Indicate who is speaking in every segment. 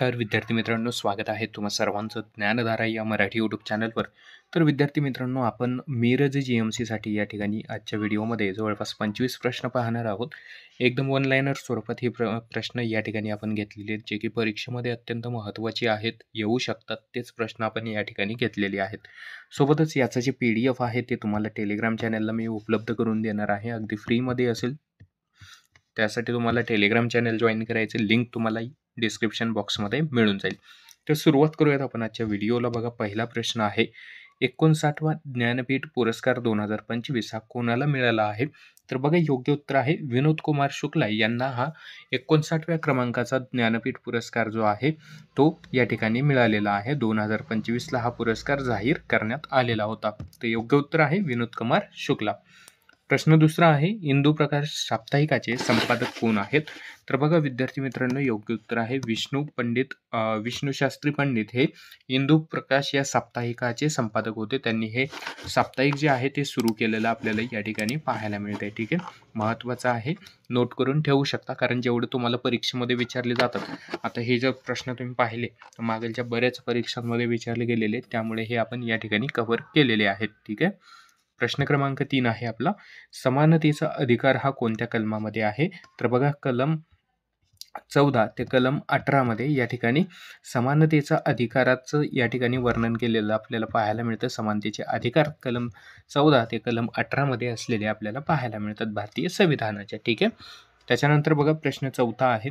Speaker 1: नमस्कार विद्यार्थी मित्रांनो, स्वागत आहे तुम्हा सर्वांचं ज्ञानधारा या मराठी यूट्यूब चॅनलवर. तर विद्यार्थी मित्रांनो, आपण मिरज GMCसाठी या ठिकाणी आजच्या व्हिडिओमध्ये जवळपास 25 प्रश्न पाहणार आहोत. एकदम वन लाइनर स्वरूपात हे प्रश्न या ठिकाणी आपण घेतलेले आहेत, जे की परीक्षेमध्ये अत्यंत महत्त्वाचे आहेत, येऊ शकतात. तेच प्रश्न आपण या ठिकाणी घेतलेले आहेत. सोबतच याचं जे PDF आहे ते तुम्हाला टेलिग्राम चॅनलला मी उपलब्ध करून देणार आहे. अगदी फ्रीमध्ये असेल. त्यासाठी तुम्हाला टेलिग्राम चॅनल जॉइन करायचे लिंक तुम्हाला डिस्क्रिप्शन बॉक्समध्ये मिळून जाईल. तर सुरुवात करूयात आपण आजच्या व्हिडिओला. बघा, पहिला प्रश्न आहे, 59वा ज्ञानपीठ पुरस्कार 2025 हा कोणाला मिळाला आहे? तर बघा, योग्य उत्तर आहे विनोद कुमार शुक्ला यांना हा 59व्या क्रमांकाचा ज्ञानपीठ पुरस्कार जो आहे तो या ठिकाणी मिळालेला आहे. 2025ला हा पुरस्कार जाहीर करण्यात आलेला होता. तर योग्य उत्तर आहे विनोद कुमार शुक्ला. प्रश्न दुसरा आहे, इंदू प्रकाश साप्ताहिकाचे संपादक कोण आहेत? तर बघा विद्यार्थी मित्रांनो, योग्य उत्तर आहे विष्णू शास्त्री पंडित हे इंदू प्रकाश या साप्ताहिकाचे संपादक होते. त्यांनी हे साप्ताहिक जे आहे ते सुरू केलेलं आपल्याला या ठिकाणी पाहायला मिळते. ठीक आहे, महत्त्वाचं आहे, नोट करून ठेवू शकता, कारण जेवढे तुम्हाला परीक्षेमध्ये विचारले जातात. आता हे जर प्रश्न तुम्ही पाहिले तर मागीलच्या बऱ्याच परीक्षांमध्ये विचारले गेलेले, त्यामुळे हे आपण या ठिकाणी कव्हर केलेले आहेत. ठीक आहे. प्रश्न क्रमांक 3 आहे आपला, समानतेचा अधिकार हा कोणत्या कलमामध्ये आहे? तर बघा, कलम 14 ते कलम 18 मध्ये या ठिकाणी समानतेचा अधिकाराचं या ठिकाणी वर्णन केलेलं आपल्याला पाहायला मिळतं. समानतेचे अधिकार कलम 14 ते कलम 18 मध्ये असलेले आपल्याला पाहायला मिळतात भारतीय संविधानाच्या. ठीक आहे. त्याच्यानंतर बघा, प्रश्न 4 आहे,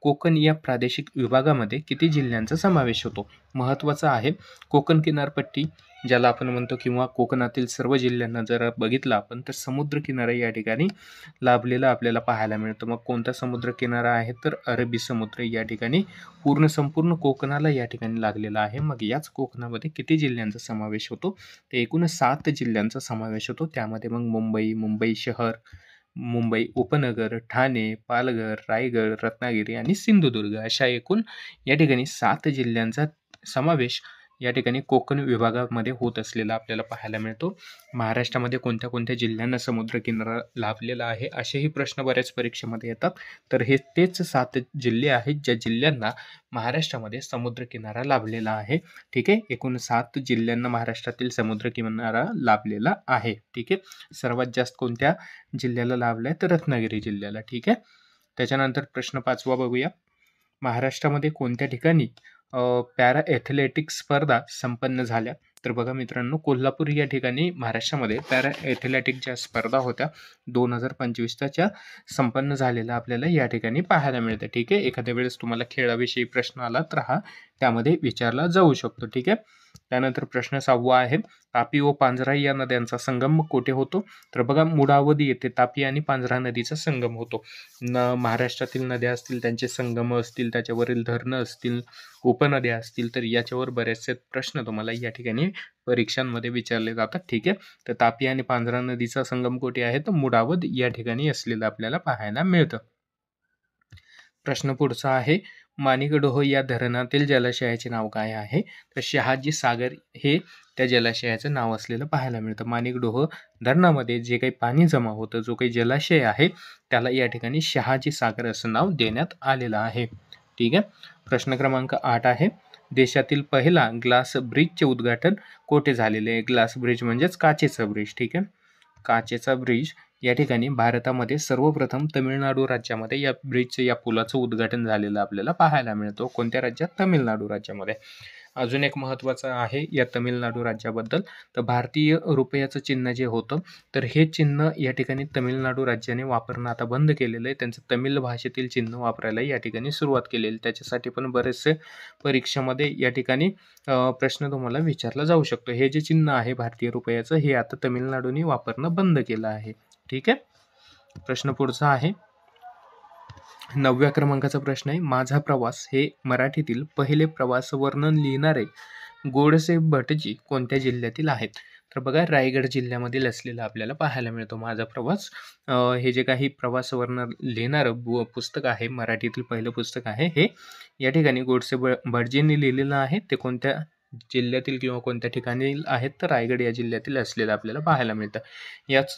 Speaker 1: कोकण या प्रादेशिक विभागामध्ये किती जिल्ह्यांचा समावेश होतो? महत्त्वाचं आहे, कोकण किनारपट्टी ज्याला आपण म्हणतो, किंवा कोकणातील सर्व जिल्ह्यांना जर बघितलं आपण तर समुद्रकिनारा या ठिकाणी लाभलेला आपल्याला पाहायला मिळतं. मग कोणता समुद्रकिनारा आहे? तर अरबी समुद्र या ठिकाणी संपूर्ण कोकणाला या ठिकाणी लागलेला आहे. मग याच कोकणामध्ये किती जिल्ह्यांचा समावेश होतो? ते एकूण 7 जिल्ह्यांचा समावेश होतो. त्यामध्ये मग मुंबई शहर, मुंबई उपनगर, ठाणे, पालघर, रायगड, रत्नागिरी आणि सिंधुदुर्ग अशा एकूण या ठिकाणी 7 जिल्ह्यांचा समावेश या ठिकाणी कोकण विभागामध्ये होत असलेला आपल्याला पाहायला मिळतो. महाराष्ट्रामध्ये कोणत्या कोणत्या जिल्ह्यांना समुद्रकिनारा लाभलेला आहे असेही प्रश्न बऱ्याच परीक्षेमध्ये येतात. तर हे तेच 7 जिल्हे आहेत ज्या जिल्ह्यांना महाराष्ट्रामध्ये समुद्रकिनारा लाभलेला आहे. ठीक आहे, एकूण 7 जिल्ह्यांना महाराष्ट्रातील समुद्रकिनारा लाभलेला आहे. ठीक आहे, सर्वात जास्त कोणत्या जिल्ह्याला लाभलाय? तर रत्नागिरी जिल्ह्याला. ठीक आहे. त्याच्यानंतर प्रश्न 5वा बघूया, महाराष्ट्रामध्ये कोणत्या ठिकाणी पॅरा ॲथलेटिक्स स्पर्धा संपन्न झाल्या? तर बघा मित्रांनो, कोल्हापूर या ठिकाणी महाराष्ट्रामध्ये पॅरा ॲथलेटिक ज्या स्पर्धा होत्या 2025च्या संपन्न झालेल्या आपल्याला या ठिकाणी पाहायला मिळतं. ठीक आहे, एखाद्या वेळेस तुम्हाला खेळाविषयी प्रश्न आला तर हा त्यामध्ये विचारला जाऊ शकतो. ठीक आहे. त्यानंतर प्रश्न 6वा आहे, तापी व पांझरा या नद्यांचा संगम कोठे होतो? तर बघा, मुडावदी येथे तापी आणि पांझरा नदीचा संगम होतो. महाराष्ट्रातील नद्या असतील, त्यांचे संगम असतील, त्याच्यावरील धरणं असतील, उपनद्या असतील, तर याच्यावर बरेचसे प्रश्न तुम्हाला या ठिकाणी परीक्षांमध्ये विचारले जातात. ठीक आहे. तर तापी आणि पांझरा नदीचा संगम कोठे आहे? तर मुडावद या ठिकाणी असलेलं आपल्याला पाहायला मिळतं. प्रश्न पुढचा आहे, माणिकडोह या धरणातील जलाशयाचे नाव काय आहे? तर शहाजी सागर हे त्या जलाशयाचं नाव असलेलं पाहायला मिळतं. माणिकडोह धरणामध्ये जे काही पाणी जमा होतं, जो काही जलाशय आहे, त्याला या ठिकाणी शहाजी सागर असं नाव देण्यात आलेलं आहे. ठीक आहे. प्रश्न क्रमांक 8 आहे, देशातील पहिला ग्लास ब्रिजचे उद्घाटन कोठे झालेले आहे? ग्लास ब्रिज म्हणजेच काचेचं ब्रिज. ठीक आहे, काचेचा ब्रिज या ठिकाणी भारतामध्ये सर्वप्रथम तमिळनाडू राज्यामध्ये या ब्रिजचं, या पुलाचं उद्घाटन झालेलं आपल्याला पाहायला मिळतो. कोणत्या राज्यात? तमिळनाडू राज्यामध्ये. अजून एक महत्त्वाचं आहे या तमिळनाडू राज्याबद्दल, तर भारतीय रुपयाचं चिन्ह जे होतं, तर हे चिन्ह या ठिकाणी तमिळनाडू राज्याने वापरणं आता बंद केलेलं आहे. त्यांचं तमिळ भाषेतील चिन्ह वापरायला या ठिकाणी सुरुवात केलेली. त्याच्यासाठी पण बरेचसे परीक्षामध्ये या ठिकाणी प्रश्न तुम्हाला विचारला जाऊ शकतो. हे जे चिन्ह आहे भारतीय रुपयाचं, हे आता तमिळनाडूने वापरणं बंद केलं आहे. ठीक आहे. प्रश्न पुढचा आहे, 9व्या क्रमांकाचा प्रश्न आहे, माझा प्रवास हे मराठीतील पहिले प्रवास वर्णन लिहिणारे गोडसे भटजी कोणत्या जिल्ह्यातील आहेत? तर बघा, रायगड जिल्ह्यामधील असलेला आपल्याला पाहायला मिळतो माझा प्रवास. हे जे काही प्रवास वर्णन लिहिणारं पुस्तक आहे, मराठीतील पहिलं पुस्तक आहे, हे या ठिकाणी गोडसे भटजींनी लिहिलेलं आहे. ते कोणत्या जिल्ह्यातील किंवा कोणत्या ठिकाणी आहेत, तर रायगड या जिल्ह्यातील असलेलं आपल्याला पाहायला मिळतं. याच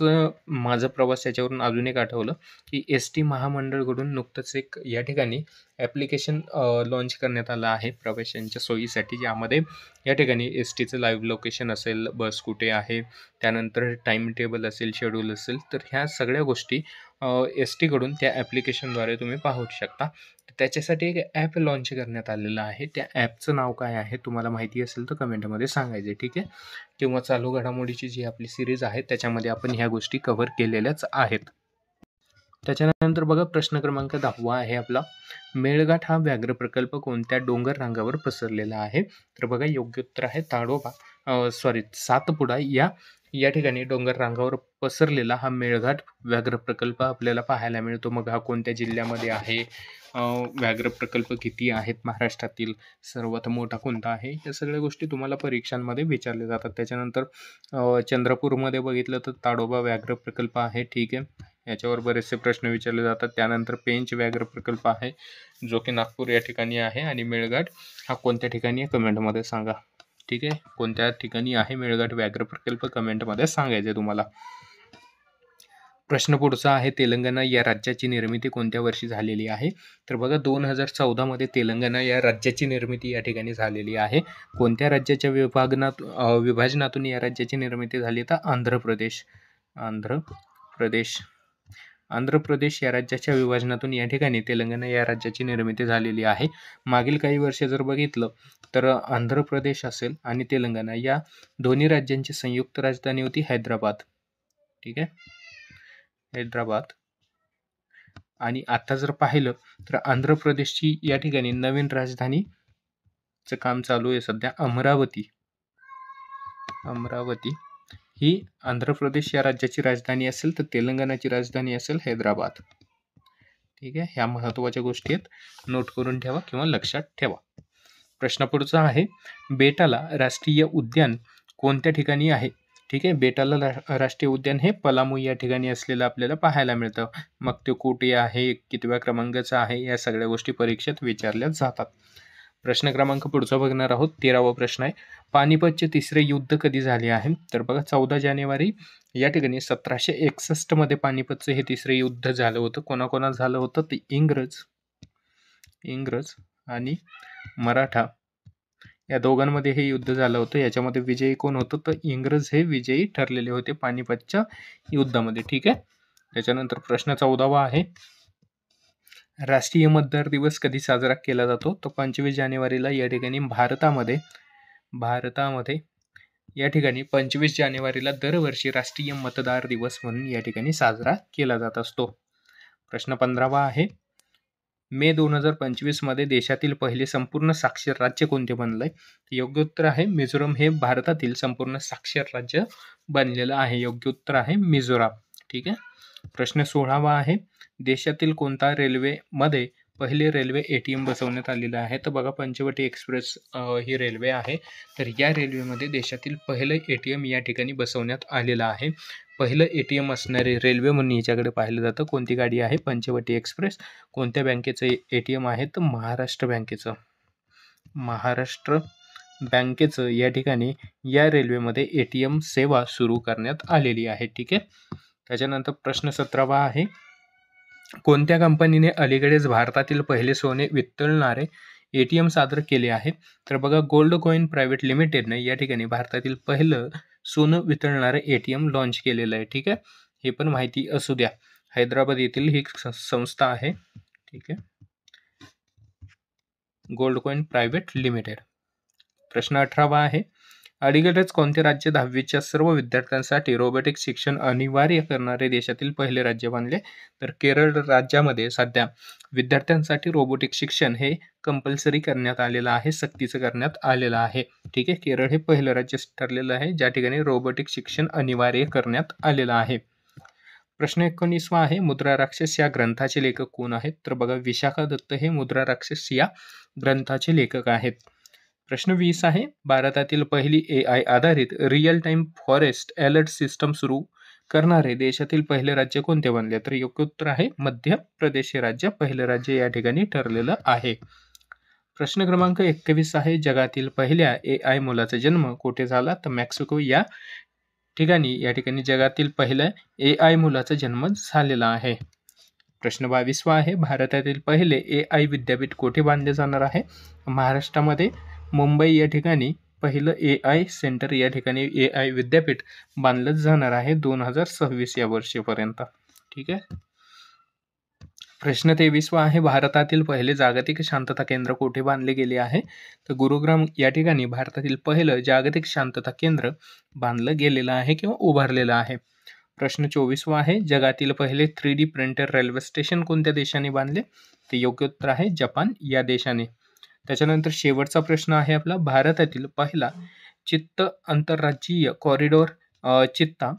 Speaker 1: माझा प्रवास याच्यावरून अजून एक आठवलं, की एस-टी महामंडळकडून नुकतंच एक या ठिकाणी ॲप्लिकेशन लॉन्च करण्यात आलं आहे प्रवाशांच्या सोयीसाठी. ज्यामध्ये या ठिकाणी एस-टीचं लाईव्ह लोकेशन असेल, बस कुठे आहे, त्यानंतर टाईम टेबल असेल, शेड्यूल असेल, तर ह्या सगळ्या गोष्टी एस-टीकडून त्या ॲप्लिकेशनद्वारे तुम्ही पाहू शकता. त्याच्यासाठी एक ॲप लॉन्च करण्यात आलेलं आहे. त्या ॲपचं नाव काय आहे तुम्हाला माहिती असेल तर कमेंटमध्ये सांगायचं, ठीक आहे. किंवा चालू घडामोडीची जी आपली सिरीज आहे त्याच्यामध्ये आपण ह्या गोष्टी कव्हर केलेल्याच आहेत. त्याच्यानंतर बघा प्रश्न क्रमांक 10 आहे आपला. मेळघाट हा व्याघ्र प्रकल्प कोणत्या डोंगर रांगावर पसरलेला आहे? तर बघा योग्य उत्तर आहे सातपुडा या ठिकाणी डोंगर रांगावर पसरलेला हा मेळघाट व्याघ्र प्रकल्प आपल्याला पाहायला मिळतो. मग हा कोणत्या जिल्ह्यामध्ये आहे? व्याघ्र प्रकल्प किती आहेत महाराष्ट्रातील? सर्वात मोठा कोणता आहे? या सगळ्या गोष्टी तुम्हाला परीक्षांमध्ये विचारल्या जातात. त्याच्यानंतर चंद्रपूरमध्ये बघितलं तर ताडोबा व्याघ्र प्रकल्प आहे, ठीक आहे. याच्यावर बरेचसे प्रश्न विचारले जातात. त्यानंतर पेंच व्याघ्र प्रकल्प आहे, जो की नागपूर या ठिकाणी आहे. आणि मेळघाट हा कोणत्या ठिकाणी आहे कमेंटमध्ये सांगा, ठीक आहे. कोणत्या ठिकाणी आहे मेळघाट व्याघ्र प्रकल्प कमेंटमध्ये सांगायचे तुम्हाला. प्रश्न पुढचा आहे, तेलंगणा या राज्याची निर्मिती कोणत्या वर्षी झालेली आहे? तर बघा 2014 मध्ये तेलंगणा या राज्याची निर्मिती या ठिकाणी झालेली आहे. कोणत्या राज्याच्या विभाजनातून या राज्याची निर्मिती झाली? तर आंध्र प्रदेश या राज्याच्या विभाजनातून या ठिकाणी तेलंगणा या राज्याची निर्मिती झालेली आहे. मागील काही वर्षे जर बघितलं तर आंध्र प्रदेश असेल आणि तेलंगणा या दोन्ही राज्यांची संयुक्त राजधानी होती हैदराबाद, ठीक आहे, हैदराबाद. आणि आता जर पाहिलं तर आंध्र प्रदेशची या ठिकाणी नवीन राजधानीचं काम चालू आहे सध्या, अमरावती ही आंध्र प्रदेश या राज्याची राजधानी असेल, तर तेलंगणाची राजधानी असेल हैदराबाद, ठीक आहे. ह्या महत्त्वाच्या गोष्टी आहेत, नोट करून ठेवा किंवा लक्षात ठेवा. प्रश्न पुढचा आहे, बेटाला राष्ट्रीय उद्यान कोणत्या ठिकाणी आहे? ठीक आहे. बेटाला राष्ट्रीय उद्यान हे पलामू या ठिकाणी असलेलं आपल्याला पाहायला मिळतं. मग ते कुठे आहे, कितव्या क्रमांकाचं आहे, या सगळ्या गोष्टी परीक्षेत विचारल्या जातात. प्रश्न क्रमांक पुढचा बघणार आहोत. 13वा प्रश्न आहे, पानिपतचे तिसरे युद्ध कधी झाले आहे? तर बघा 14 जानेवारी या ठिकाणी 1761 मध्ये पानिपतचं हे तिसरे युद्ध झालं होतं. कोणाकोणात झालं होतं? ते इंग्रज आणि मराठा या दोघांमध्ये हे युद्ध झालं होतं. याच्यामध्ये विजयी कोण होतं? तर इंग्रज हे विजयी ठरलेले होते पानिपतच्या युद्धामध्ये, ठीक आहे. त्याच्यानंतर प्रश्न 14वा आहे, राष्ट्रीय मतदार दिवस कधी साजरा केला जातो? तो 25 जानेवारीला या ठिकाणी भारतामध्ये या ठिकाणी 25 जानेवारीला दरवर्षी राष्ट्रीय मतदार दिवस म्हणून या ठिकाणी साजरा केला जात असतो. प्रश्न 15वा आहे, मे 2025 मध्ये देशातील पहिले संपूर्ण साक्षर राज्य कोणते बनलंय? योग्य उत्तर आहे मिझोरम हे भारतातील संपूर्ण साक्षर राज्य बनलेलं आहे. योग्य उत्तर आहे मिझोराम, ठीक आहे. प्रश्न 16वा आहे, देशातील कोणत्या रेल्वेमध्ये पहिले रेल्वे ATM बसवण्यात आलेलं आहे? तर बघा पंचवटी एक्सप्रेस ही रेल्वे आहे. तर या रेल्वेमध्ये देशातील पहिलं ATM या ठिकाणी बसवण्यात आलेलं आहे. पहिलं ATM असणारे रेल्वे म्हणून याच्याकडे पाहिलं जातं. कोणती गाडी आहे? पंचवटी एक्सप्रेस. कोणत्या बँकेचं ATM आहे? तर महाराष्ट्र बँकेचं या ठिकाणी या रेल्वेमध्ये ATM सेवा सुरू करण्यात आलेली आहे, ठीक आहे. त्याच्यानंतर प्रश्न 17वा आहे, कोणत्या कंपनीने अलीकडेच भारतातील पहिले सोने वितळणारे ATM सादर केले आहे? तर बघा गोल्ड कॉइन प्रायव्हेट लिमिटेडने या ठिकाणी भारतातील पहिलं सोनं वितळणारे ATM लॉन्च केलेलं आहे, ठीक आहे. हे पण माहिती असू द्या. हैदराबाद येथील ही संस्था आहे, ठीक आहे, गोल्ड कॉइन प्रायव्हेट लिमिटेड. प्रश्न 18वा आहे, अलीकडेच कोणते राज्य 10वीच्या सर्व विद्यार्थ्यांसाठी रोबोटिक्स शिक्षण अनिवार्य करणारे देशातील पहिले राज्य बनले? तर केरळ राज्यामध्ये सध्या विद्यार्थ्यांसाठी रोबोटिक्स शिक्षण हे कंपल्सरी करण्यात आलेलं आहे, सक्तीचं करण्यात आलेलं आहे, ठीक आहे. केरळ हे पहिलं राज्य ठरलेलं आहे ज्या ठिकाणी रोबोटिक्स शिक्षण अनिवार्य करण्यात आलेलं आहे. प्रश्न 19वा आहे, मुद्रा राक्षस या ग्रंथाचे लेखक कोण आहेत? तर बघा विशाखा दत्त हे मुद्रा राक्षस या ग्रंथाचे लेखक आहेत. प्रश्न 20 आहे, भारतातील पहिली AI आधारित real time forest alert system सुरू करणारे देशातील पहिले राज्य कोणते बनले? तर योग्य उत्तर आहे मध्य प्रदेश हे राज्य पहिलं राज्य या ठिकाणी ठरलेलं आहे. प्रश्न क्रमांक 21 आहे, जगातील पहिल्या AI मुलाचा जन्म कुठे झाला? तर मेक्सिको या ठिकाणी या ठिकाणी जगातील पहिल्या AI मुलाचा जन्म झालेला आहे. प्रश्न 22वा आहे, भारतातील पहिले AI विद्यापीठ कुठे बांधले जाणार आहे? महाराष्ट्रामध्ये मुंबई या ठिकाणी पहिलं AI सेंटर या ठिकाणी AI विद्यापीठ बांधलं जाणार आहे 2026 या वर्षीपर्यंत. ठीक आहे. प्रश्न 23वा आहे, भारतातील पहिले जागतिक शांतता केंद्र कुठे बांधले गेले आहे? तर गुरुग्राम या ठिकाणी भारतातील पहिलं जागतिक शांतता केंद्र बांधलं गेलेलं आहे किंवा उभारलेलं आहे. प्रश्न 24वा आहे, जगातील पहिले 3D प्रिंटर रेल्वे स्टेशन कोणत्या देशाने बांधले? ते योग्य उत्तर आहे जपान या देशाने. त्याच्यानंतर शेवटचा प्रश्न आहे आपला, भारतातील पहिला चित्त आंतरराज्यीय कॉरिडॉर चित्ता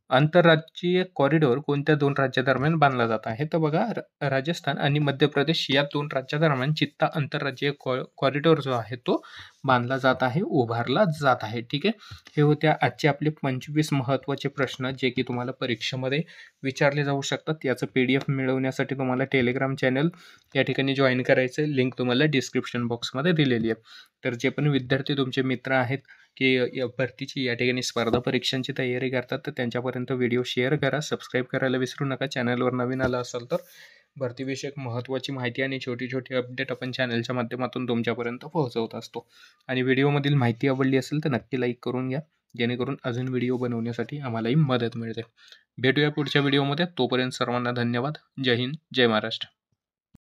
Speaker 1: आंतरराज्यीय कॉरिडॉर कोणत्या 2 राज्यादरम्यान बांधला जात आहे? तर बघा, राजस्थान आणि मध्य प्रदेश या 2 राज्यादरम्यान चित्ता आंतरराज्यीय कॉरिडॉर जो आहे तो बांधला जात आहे, उभारला जात आहे. ठीक आहे. हे होते आजचे आपले 25 महत्त्वाचे प्रश्न जे की तुम्हाला परीक्षेमध्ये विचारले जाऊ शकतात. याचं PDF मिळवण्यासाठी तुम्हाला टेलिग्राम चॅनल या ठिकाणी जॉईन करायचं. लिंक तुम्हाला डिस्क्रिप्शन बॉक्समध्ये दिलेली आहे. तर जे पण विद्यार्थी तुमचे मित्र आहेत की या भरतीची या ठिकाणी स्पर्धा परीक्षांची तयारी करतात, तर त्यांच्यापर्यंत व्हिडिओ शेअर करा. सबस्क्राईब करायला विसरू नका. चॅनलवर नवीन आला असाल तर भरतीविषयक महत्त्वाची माहिती आणि छोटी छोटी अपडेट आपण चॅनलच्या माध्यमातून तुमच्यापर्यंत पोहोचवत असतो. आणि व्हिडिओमधील माहिती आवडली असेल तर नक्की लाईक करून घ्या, जेणेकरून अजून व्हिडिओ बनवण्यासाठी आम्हालाही मदत मिळते. भेटूया पुढच्या व्हिडिओमध्ये. तोपर्यंत सर्वांना धन्यवाद. जय हिंद, जय महाराष्ट्र.